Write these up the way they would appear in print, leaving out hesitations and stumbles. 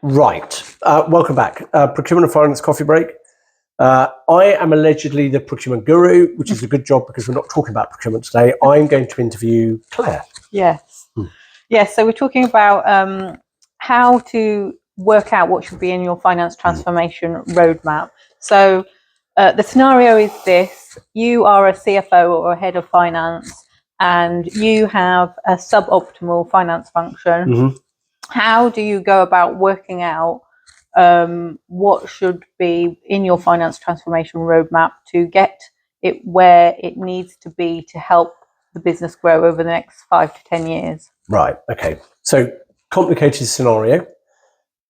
Right. Welcome back. Procurement Finance Coffee Break. I am allegedly the procurement guru, which is a good job because we're not talking about procurement today. I'm going to interview Claire. Yes. Yes. So we're talking about how to work out what should be in your finance transformation roadmap. So the scenario is this: you are a CFO or a head of finance, and you have a suboptimal finance function. Mm-hmm. How do you go about working out what should be in your finance transformation roadmap to get it where it needs to be to help the business grow over the next 5 to 10 years? Right. Okay. So complicated scenario.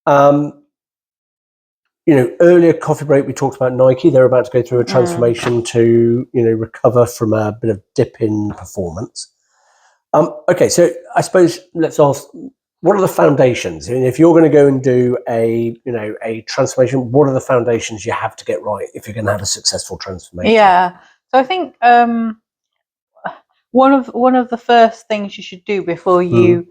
Earlier Coffee Break, we talked about Nike. They're about to go through a transformation to, recover from a bit of dip in performance. Okay. So I suppose let's ask, what are the foundations? I mean, if you're going to go and do a transformation, what are the foundations you have to get right if you're going to have a successful transformation? Yeah. So I think one of the first things you should do before you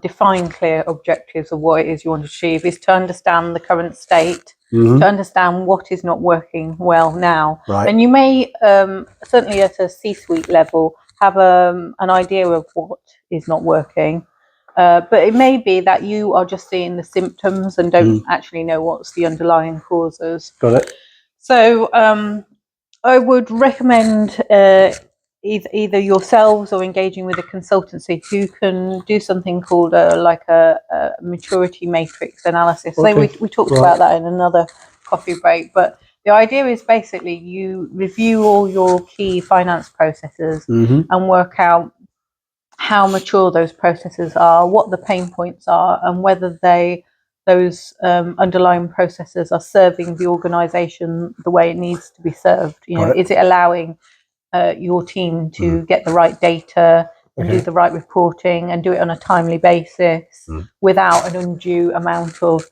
define clear objectives of what it is you want to achieve is to understand the current state, to understand what is not working well now. Right. And you may certainly at a C-suite level have an idea of what is not working. But it may be that you are just seeing the symptoms and don't actually know what's the underlying causes. Got it. So I would recommend either yourselves or engaging with a consultancy who can do something called a maturity matrix analysis. Okay. So we talked about that in another coffee break, but the idea is basically you review all your key finance processes and work out how mature those processes are, what the pain points are, and whether those underlying processes are serving the organisation the way it needs to be served. Is it allowing your team to get the right data and do the right reporting and do it on a timely basis without an undue amount of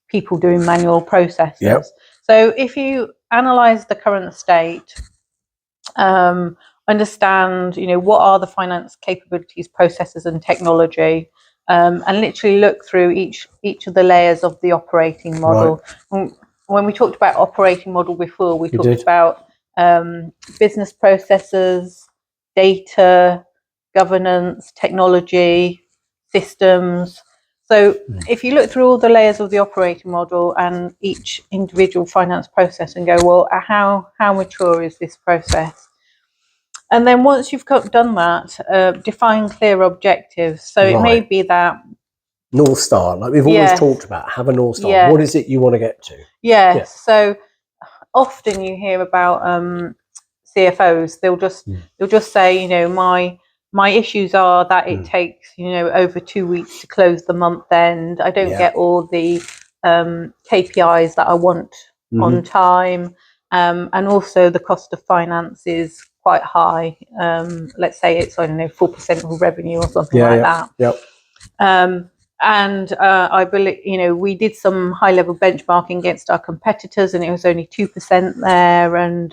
people doing manual processes? Yep. So if you analyse the current state, understand, what are the finance capabilities, processes, and technology, and literally look through each of the layers of the operating model. Right. When we talked about operating model before, we talked about business processes, data, governance, technology, systems. So if you look through all the layers of the operating model and each individual finance process and go, well, how mature is this process? And then once you've done that, define clear objectives. So it may be that North Star, like we've always talked about, have a North Star. What is it you want to get to? Yes. So often you hear about CFOs. They'll just say, my issues are that it takes over 2 weeks to close the month end. I don't get all the KPIs that I want on time, and also the cost of finance is quite high. Let's say it's 4% of revenue or something like that. Yep. And I believe, we did some high-level benchmarking against our competitors, and it was only 2% there. And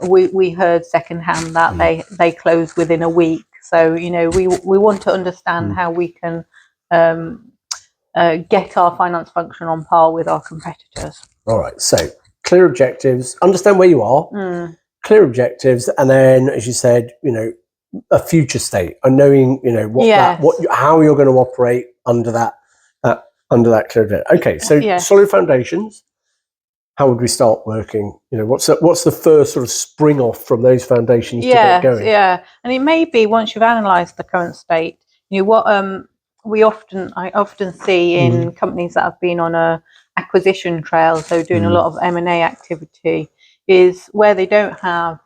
we heard secondhand that they closed within a week. So we want to understand how we can get our finance function on par with our competitors. All right. So clear objectives. Understand where you are. Clear objectives, and then, as you said, a future state, and knowing how you're going to operate under that clear objective. Okay, so solid foundations. How would we start working? What's the first sort of spring off from those foundations to get going? Yeah, and it may be once you've analysed the current state. What I often see in companies that have been on a acquisition trail, so doing a lot of M&A activity, is where they don't have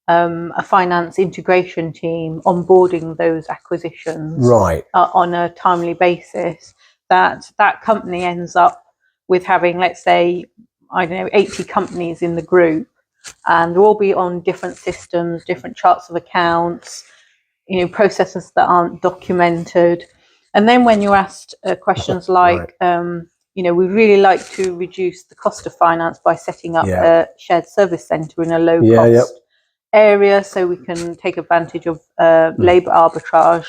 a finance integration team onboarding those acquisitions on a timely basis. That company ends up with having, let's say, 80 companies in the group, and they'll all be on different systems, different charts of accounts, processes that aren't documented. And then when you're asked questions like, we really like to reduce the cost of finance by setting up a shared service centre in a low cost area so we can take advantage of labour arbitrage.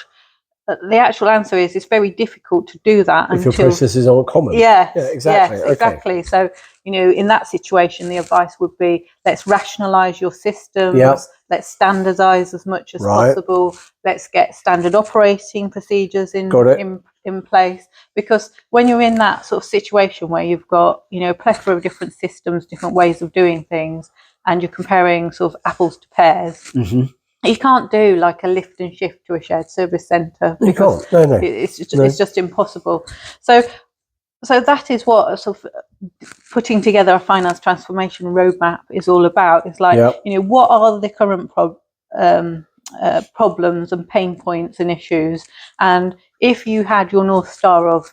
the actual answer is it's very difficult to do that if your processes aren't common. Yes, yeah, exactly. Yes, exactly. So, in that situation, the advice would be, let's rationalize your systems, let's standardize as much as possible, let's get standard operating procedures in place. Because when you're in that sort of situation where you've got, a plethora of different systems, different ways of doing things, and you're comparing sort of apples to pears, you can't do like a lift and shift to a shared service centre. You can't. No. It's just impossible. So that is what sort of putting together a finance transformation roadmap is all about. It's like, what are the current problems and pain points and issues? And if you had your North Star of,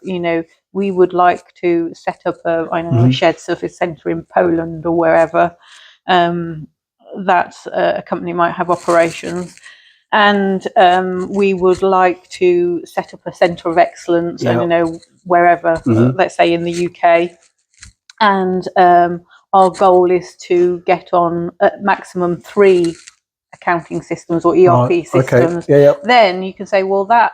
we would like to set up a shared service centre in Poland or wherever, that a company might have operations, and we would like to set up a centre of excellence, wherever, let's say in the UK, and our goal is to get on at maximum 3 accounting systems or ERP systems. Then you can say, well, that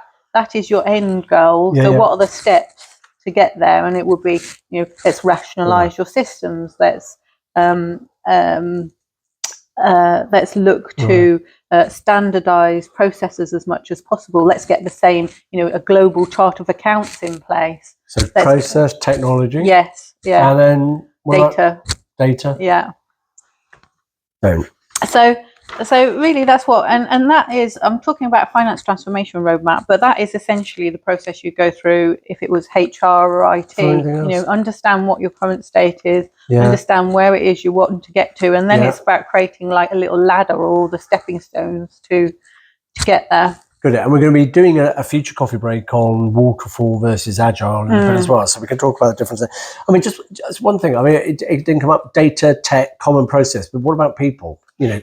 is your end goal. So what are the steps to get there? And it would be, let's rationalise your systems. Let's look to standardise processes as much as possible. Let's get the same, a global chart of accounts in place. So process, technology. Yes, yeah. And then data. Yeah. So really that's what, and that is, I'm talking about finance transformation roadmap, but that is essentially the process you go through if it was HR or IT, understand what your current state is, understand where it is you want to get to, and then it's about creating like a little ladder or all the stepping stones to get there. Good, and we're going to be doing a future coffee break on waterfall versus agile as well, so we can talk about the differences. I mean, just one thing. I mean, it didn't come up. Data, tech, common process, but what about people? How do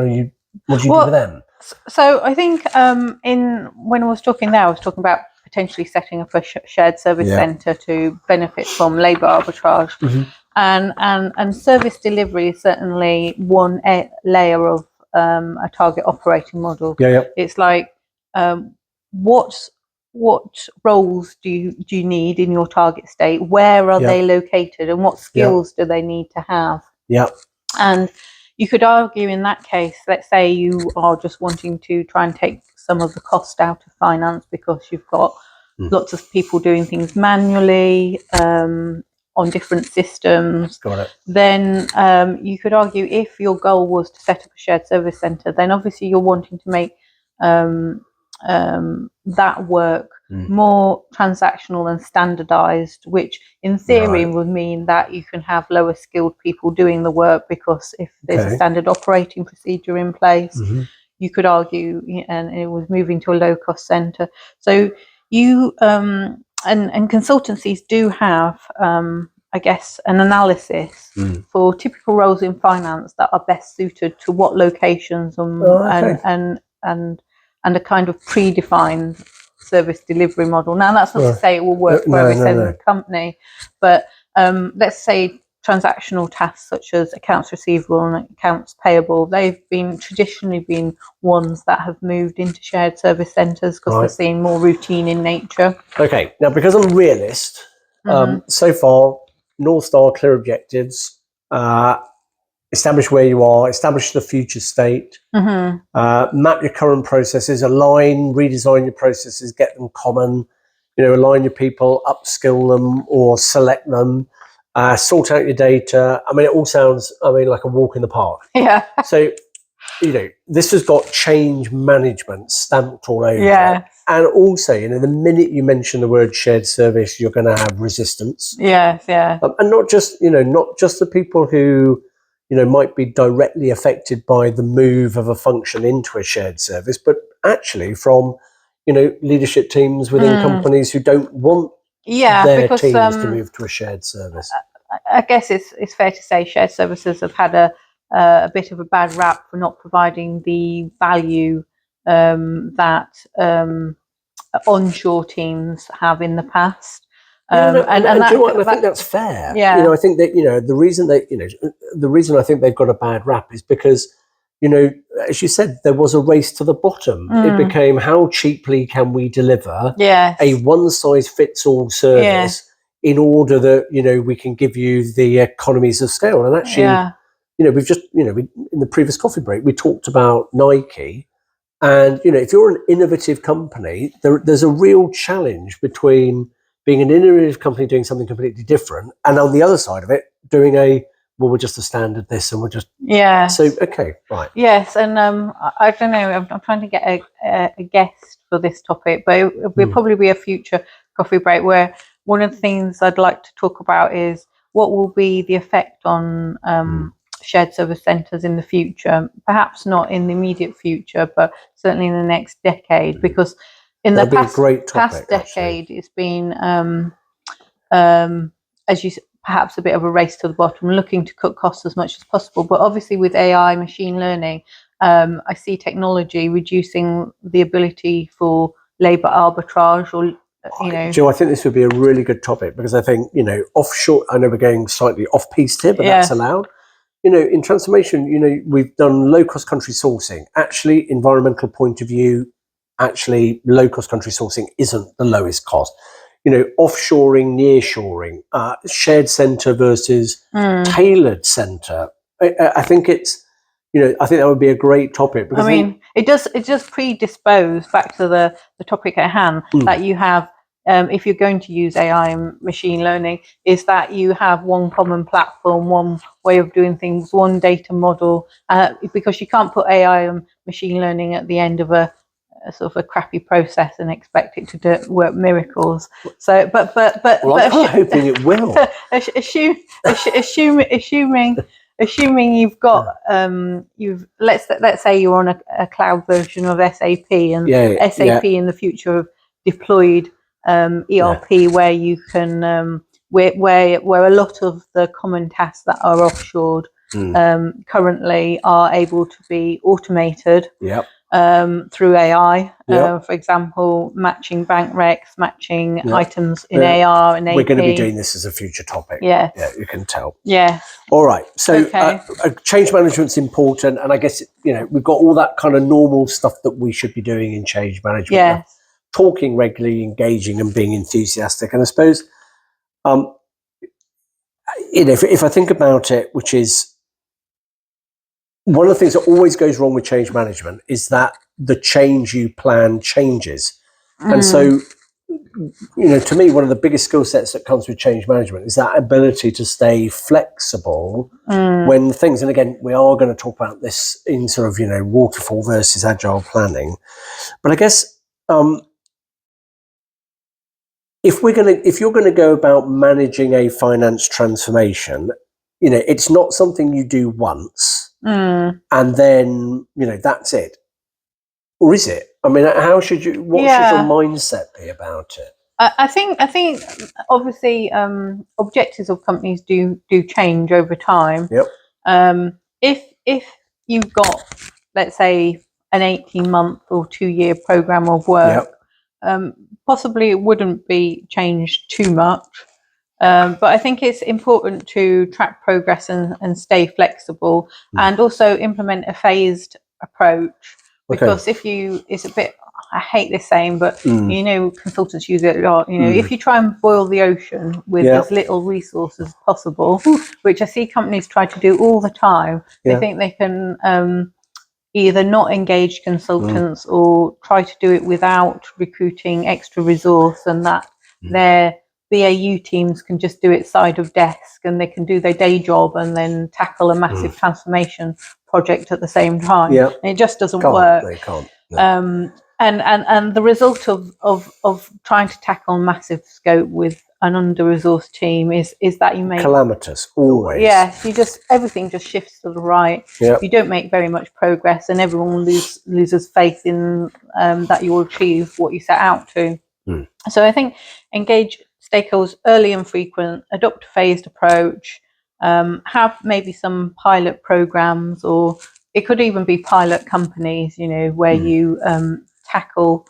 you do with them? So I think when I was talking there, I was talking about potentially setting up a shared service centre to benefit from labour arbitrage, and service delivery is certainly one layer of a target operating model. It's like, what roles do you need in your target state? Where are they located, and what skills do they need to have? And you could argue in that case, let's say you are just wanting to try and take some of the cost out of finance because you've got lots of people doing things manually on different systems. Got it. Then you could argue, if your goal was to set up a shared service centre, then obviously you're wanting to make that work more transactional and standardized, which in theory would mean that you can have lower skilled people doing the work, because if there's a standard operating procedure in place, you could argue, and it was moving to a low cost centre. So you and consultancies do have I guess an analysis for typical roles in finance that are best suited to what locations and a kind of predefined service delivery model. Now, that's not to say it will work for every single company, but let's say transactional tasks such as accounts receivable and accounts payable, they've traditionally been ones that have moved into shared service centres because they're seen more routine in nature. Okay, now because I'm a realist, so far, North Star, clear objectives, establish where you are, establish the future state, map your current processes, align, redesign your processes, get them common, align your people, upskill them or select them, sort out your data. I mean, it all sounds, like a walk in the park. Yeah. So, this has got change management stamped all over. Yeah. And also, the minute you mention the word shared service, you're going to have resistance. Yes, yeah. And not just the people who, might be directly affected by the move of a function into a shared service, but actually from, leadership teams within companies who don't want their teams to move to a shared service. I guess it's fair to say shared services have had a bit of a bad rap for not providing the value that onshore teams have in the past. I think that's fair. Yeah. I think that the reason I think they've got a bad rap is because as you said, there was a race to the bottom. It became, how cheaply can we deliver a one-size-fits-all service in order that, we can give you the economies of scale. And actually, we've just, in the previous coffee break, we talked about Nike. And, if you're an innovative company, there's a real challenge between being an innovative company doing something completely different, and on the other side of it, doing we're just a standard this, and we're just so okay, right. Yes, and I don't know. I'm trying to get a guest for this topic, but it will probably be a future coffee break where one of the things I'd like to talk about is what will be the effect on shared service centres in the future. Perhaps not in the immediate future, but certainly in the next decade, because in the past decade, it's been as you perhaps a bit of a race to the bottom, looking to cut costs as much as possible. But obviously with AI, machine learning, I see technology reducing the ability for labour arbitrage or, Joe, I think this would be a really good topic, because I think, offshore, I know we're going slightly off-piste here, but that's allowed. In transformation, we've done low-cost country sourcing. Actually, environmental point of view, actually, low-cost country sourcing isn't the lowest cost. Offshoring, nearshoring, shared centre versus tailored centre. I think it's, I think that would be a great topic. Because it just predispose back to the topic at hand that you have, if you're going to use AI and machine learning, is that you have one common platform, one way of doing things, one data model, because you can't put AI and machine learning at the end of a sort of a crappy process and expect it to work miracles. So, but I'm hoping it will. Assuming you've got let's say you're on a cloud version of SAP, and SAP in the future have deployed ERP where you can where a lot of the common tasks that are offshored currently are able to be automated. Through AI, for example, matching bank recs, matching items in AR and AP. We're going to be doing this as a future topic. Yeah, you can tell. Yeah. All right. So change management's important, and I guess we've got all that kind of normal stuff that we should be doing in change management. Yes. Talking regularly, engaging, and being enthusiastic. And I suppose, if I think about it, which is one of the things that always goes wrong with change management, is that the change you plan changes. And so, to me, one of the biggest skill sets that comes with change management is that ability to stay flexible when things, and again, we are going to talk about this in sort of, waterfall versus agile planning. But I guess, if you're going to go about managing a finance transformation, it's not something you do once and then, that's it. Or is it? I mean, what should your mindset be about it? I think obviously objectives of companies do change over time. If you've got, let's say, an 18-month or 2-year program of work, possibly it wouldn't be changed too much. But I think it's important to track progress and stay flexible, and also implement a phased approach. Because it's a bit, I hate this saying, but consultants use it a lot. If you try and boil the ocean with as little resources as possible, which I see companies try to do all the time, they think they can either not engage consultants or try to do it without recruiting extra resource, and that their BAU teams can just do it side of desk, and they can do their day job and then tackle a massive transformation project at the same time. And it just doesn't work. They can't. No. And the result of trying to tackle massive scope with an under-resourced team is that you make calamitous always. Everything just shifts to the right. You don't make very much progress, and everyone loses faith in that you'll achieve what you set out to. So I think engage stakeholders early and frequent, adopt a phased approach, have maybe some pilot programs, or it could even be pilot companies, where you tackle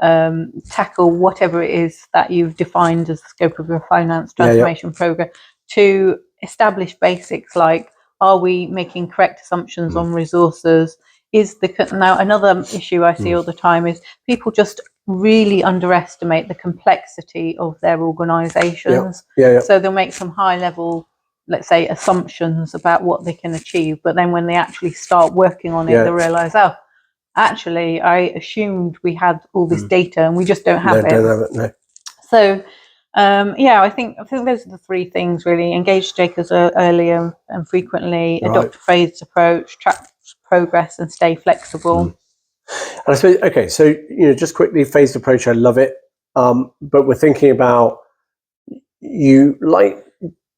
whatever it is that you've defined as the scope of your finance transformation program, to establish basics like Are we making correct assumptions on resources? Now another issue I see all the time is people just really underestimate the complexity of their organisations. So they'll make some high level, let's say, assumptions about what they can achieve, but then when they actually start working on it, they realise, oh, actually, I assumed we had all this data and we just don't have it. Don't have it, no. So, I think those are the three things really: engage stakeholders early and frequently, adopt a phased approach, track progress, and stay flexible. And I suppose, okay, so just quickly, phased approach, I love it. But we're thinking about you like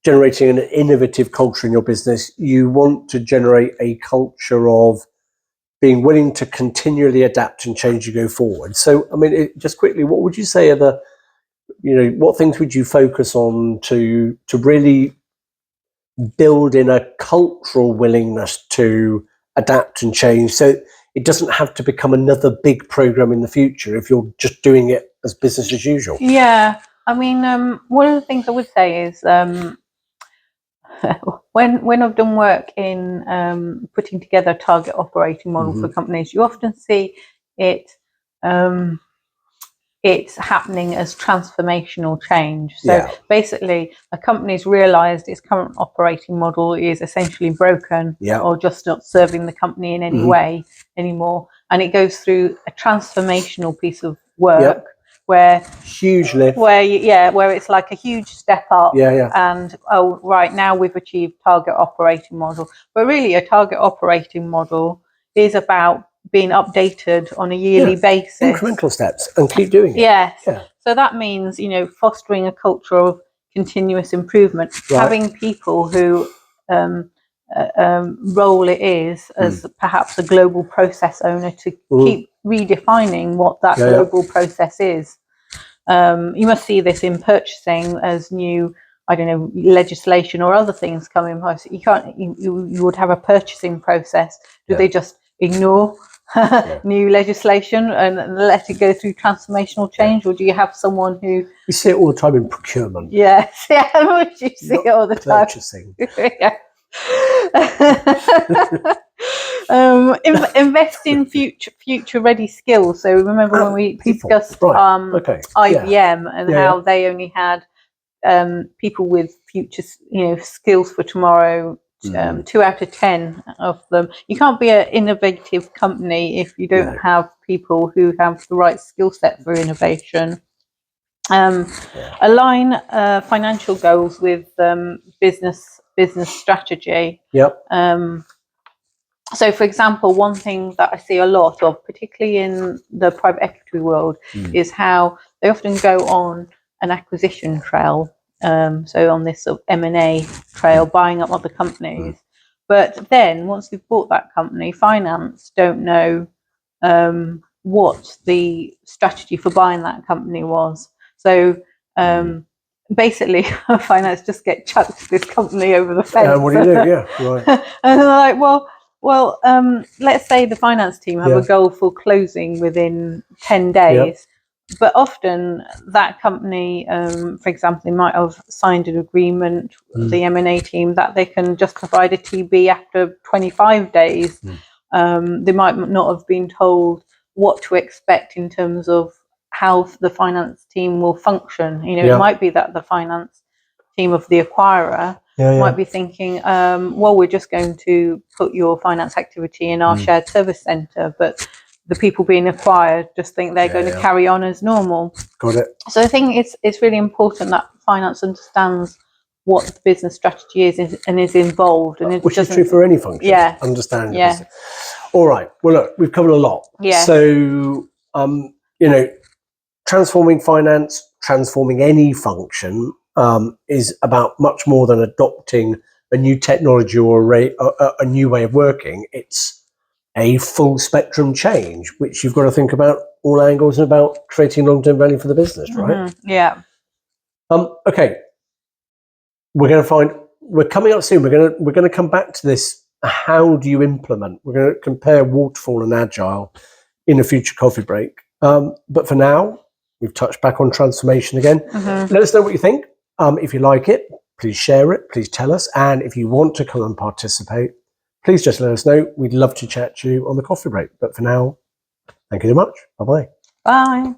generating an innovative culture in your business. You want to generate a culture of being willing to continually adapt and change and go forward. So, I mean, just quickly, what would you say are the, what things would you focus on to really build in a cultural willingness to adapt and change, so it doesn't have to become another big program in the future if you're just doing it as business as usual? Yeah, I mean, one of the things I would say is when I've done work in putting together a target operating model for companies, you often see it it's happening as transformational change. So basically, a company's realised its current operating model is essentially broken or just not serving the company in any way anymore, and it goes through a transformational piece of work where it's like a huge step up and right, now we've achieved target operating model. But really, a target operating model is about being updated on a yearly basis, incremental steps, and keep doing it. So that means fostering a culture of continuous improvement, having people who role it is as perhaps a global process owner to keep redefining what that global process is. You must see this in purchasing as new, I don't know, legislation or other things come in place. You would have a purchasing process. Do they just ignore new legislation and let it go through transformational change, or do you have someone who... We see it all the time in procurement. Yes, you see it all the time. Purchasing. Invest in future ready skills. So remember when we discussed IBM and how they only had people with future skills for tomorrow, 2 out of 10 of them. You can't be an innovative company if you don't have people who have the right skill set for innovation. Align financial goals with business strategy. So, for example, one thing that I see a lot of, particularly in the private equity world, is how they often go on an acquisition trail. So on this sort of M&A trail, buying up other companies. But then once they've bought that company, finance don't know what the strategy for buying that company was. So basically, finance just get chucked this company over the fence. What do you do? And they're like, well, let's say the finance team have a goal for closing within 10 days. But often that company, for example, they might have signed an agreement with the M&A team that they can just provide a TB after 25 days. They might not have been told what to expect in terms of how the finance team will function. It might be that the finance team of the acquirer might be thinking, well, we're just going to put your finance activity in our shared service centre, but the people being acquired just think they're going to carry on as normal. Got it. So I think it's really important that finance understands what the business strategy is and is involved. And which is true for any function. Understand. All right. Well, look, we've covered a lot. So, transforming finance, transforming any function is about much more than adopting a new technology or a new way of working. It's a full spectrum change, which you've got to think about all angles and about creating long-term value for the business, right? Okay. We're coming up soon. We're going to come back to this. How do you implement? We're going to compare waterfall and agile in a future coffee break. But for now, we've touched back on transformation again. Let us know what you think. If you like it, please share it, please tell us. And if you want to come and participate, please just let us know. We'd love to chat to you on the coffee break. But for now, thank you very much. Bye-bye. Bye.